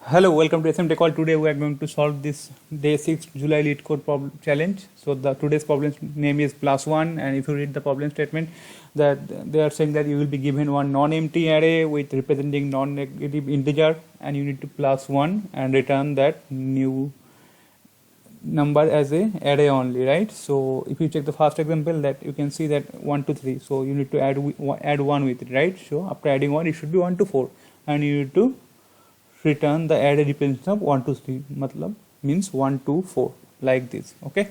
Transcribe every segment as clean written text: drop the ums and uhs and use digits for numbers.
Hello, welcome to SM Tech Call. Today we are going to solve this day 6 July lead code problem challenge. So the today's problem name is +1, and if you read the problem statement, that they are saying that you will be given one non-empty array with representing non-negative integer, and you need to +1 and return that new number as a array only, right? So if you check the first example, that you can see that 1 to 3, so you need to add 1 with it, right? So after adding 1, it should be 1 to 4, and you need to return the array representation of 1 to 3, matlab means 1 to 4, like this. Okay,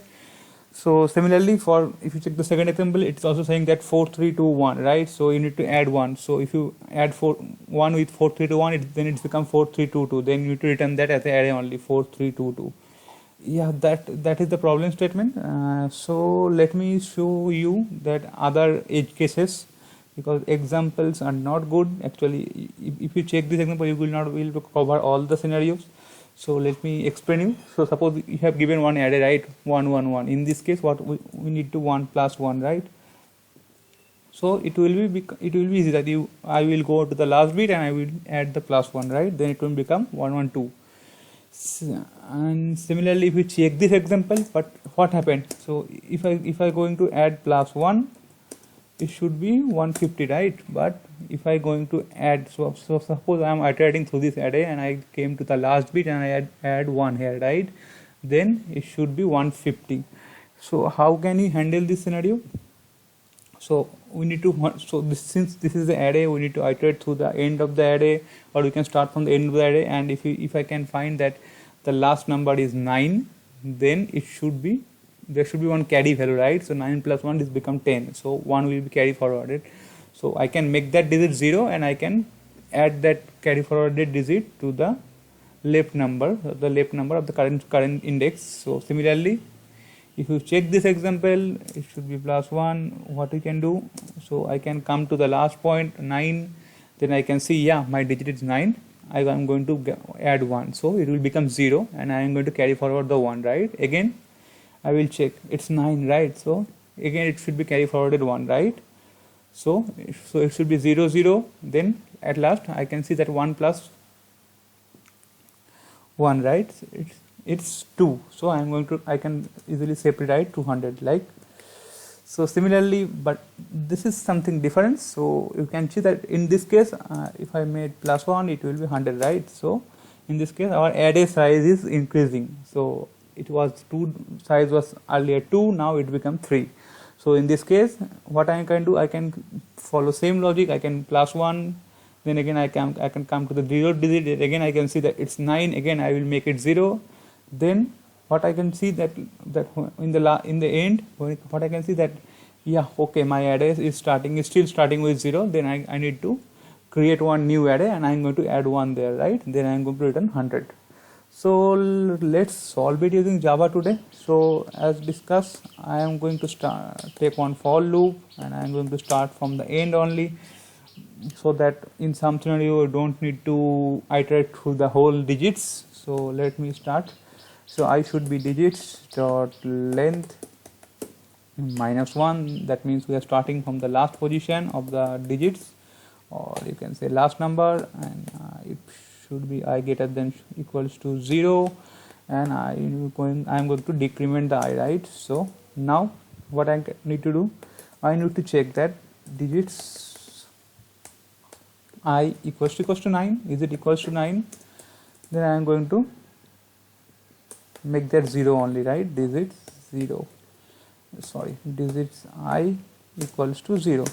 so similarly, for if you check the second example, it's also saying that 4 3 2 1, right? So you need to add 1. So if you add 1 with 4 3 2 1, then it's become 4 3 2 2. Then you need to return that as an array only, 4 3 2 2. Yeah, that is the problem statement. So let me show you that other edge cases, because examples are not good. Actually, if you check this example, you will not be able to cover all the scenarios. So let me explain you. So suppose you have given one array, right? 1 1 1. In this case, what we need to 1 plus 1, right? So it will be easy that I will go to the last bit and I will add the +1, right? Then it will become 1 1 2. And similarly, if you check this example, but what happened? So if I going to add +1, it should be 150, right? But if I going to add, so suppose I am iterating through this array and I came to the last bit and I add 1 here, right? Then it should be 150. So how can you handle this scenario? So we need to, since this is the array, we need to iterate through the end of the array, or we can start from the end of the array. And if I can find that the last number is 9, then it should be, there should be one carry value, right? So 9 plus 1 is become 10, so 1 will be carry forwarded. So I can make that digit 0 and I can add that carry forwarded digit to the left number of the current index. So similarly, if you check this example, it should be +1. What we can do, so I can come to the last point 9, then I can see, yeah, my digit is 9. I am going to add 1, so it will become 0, and I am going to carry forward the 1, right? Again I will check, it's 9, right? So again it should be carry forwarded 1, right? So it should be 0 0. Then at last I can see that 1 plus 1, right? It's 2, so I can easily separate, right? 200, like so. Similarly, but this is something different. So you can see that in this case, if I made +1, it will be 100, right? So in this case, our array size is increasing. So it was 2, size was earlier 2, now it become 3. So in this case, what I can do, I can follow same logic. I can +1, then again I can come to the 0 digit. Again I can see that it's 9. Again I will make it 0. Then what I can see that in the end, what I can see that, yeah, okay, my array is still starting with 0. Then I need to create one new array and I'm going to add 1 there, right? Then I'm going to return 100. So let's solve it using Java today. So as discussed, I am going to take one for loop, and I am going to start from the end only, so that in some scenario you don't need to iterate through the whole digits. So let me start. So I should be digits dot length -1. That means we are starting from the last position of the digits, or you can say last number, and it should be I greater than equals to 0, and I am going to decrement the I, right? So now what I need to do, I need to check that digits I equals to 9. Is it equals to 9? Then I am going to make that 0 only, right? Digits I equals to 0.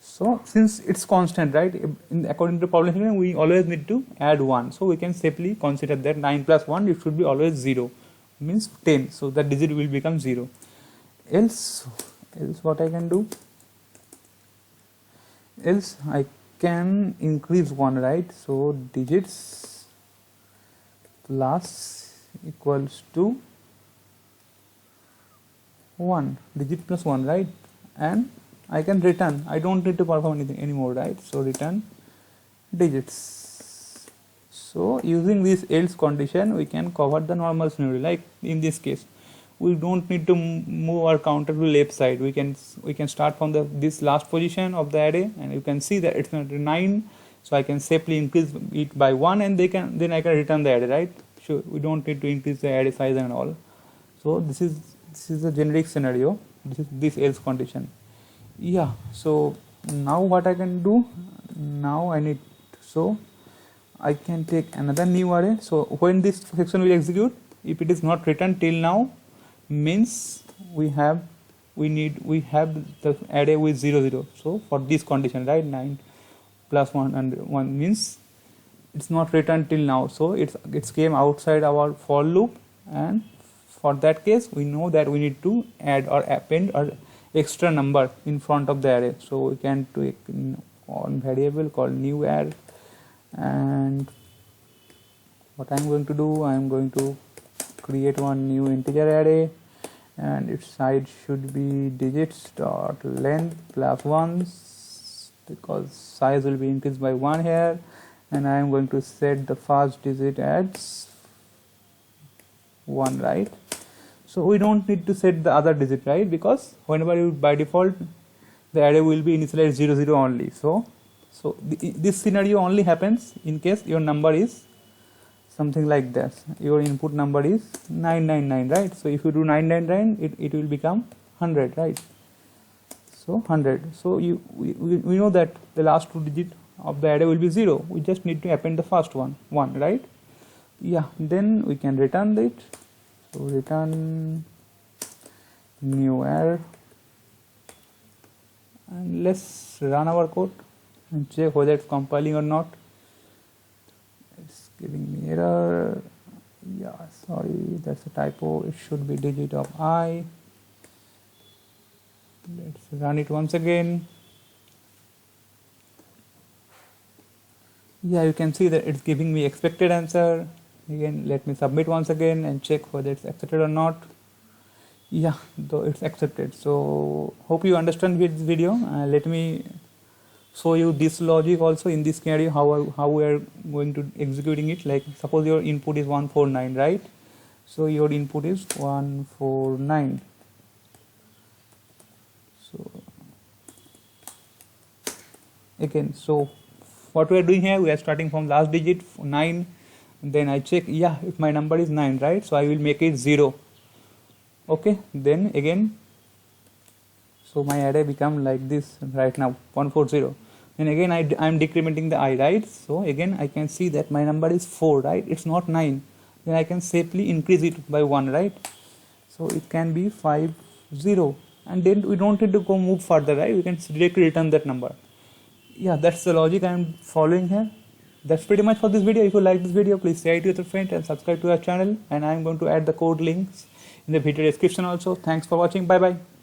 So since it's constant, right, according to problem, we always need to add 1. So we can simply consider that 9 plus 1, it should be always 0, means 10. So that digit will become 0. Else what I can do, else I can increase 1, right? So digits plus equals to 1, digit plus 1, right? And I can return, I don't need to perform anything anymore, right? So return digits. So using this else condition, we can cover the normal scenario. Like in this case, we don't need to move our counter to left side. We can start from this last position of the array, and you can see that it's 9. So I can safely increase it by 1 and then I can return the array, right? Sure, we don't need to increase the array size and all. So this is a generic scenario. This else condition. Yeah, so now what I can do, now I can take another new array. So when this section will execute, if it is not written till now, means we have the array with 0 0. So for this condition, right, 9 plus 1 and 1 means it's not written till now, so it's came outside our for loop, and for that case we know that we need to add or append or extra number in front of the array. So we can take one variable called new array, and what I'm going to do, I'm going to create one new integer array, and its size should be digits dot length plus 1s, because size will be increased by 1 here, and I am going to set the first digit as 1, right? So we don't need to set the other digit, right, because whenever you by default the array will be initialized 0 0 only. So this scenario only happens in case your number is something like this. Your input number is 999, right? So if you do 999, it will become 100, right? So 100. So we know that the last two digits of the array will be 0. We just need to append the first one, right? Yeah, then we can return it. So return new array, and let's run our code and check whether it's compiling or not. It's giving me error. Yeah, sorry, that's a typo. It should be digit of I. Let's run it once again. Yeah, you can see that it's giving me expected answer. Again, let me submit once again and check whether it's accepted or not. Yeah, though it's accepted. So hope you understand this video. Let me show you this logic also in this scenario, how we are going to executing it. Like suppose your input is 149, right? So your input is 149. So again, so what we are doing here, we are starting from last digit 9, then I check, yeah, if my number is 9, right? So I will make it 0. Okay, then again, so my array become like this right now, 140. And again I am decrementing the I, right? So again I can see that my number is 4, right? It's not 9. Then I can safely increase it by 1, right? So it can be 50, and then we don't need to go move further, right? We can directly return that number. Yeah, that's the logic I am following here. That's pretty much for this video. If you like this video, please share it with your friends and subscribe to our channel, and I am going to add the code links in the video description also. Thanks for watching. Bye bye.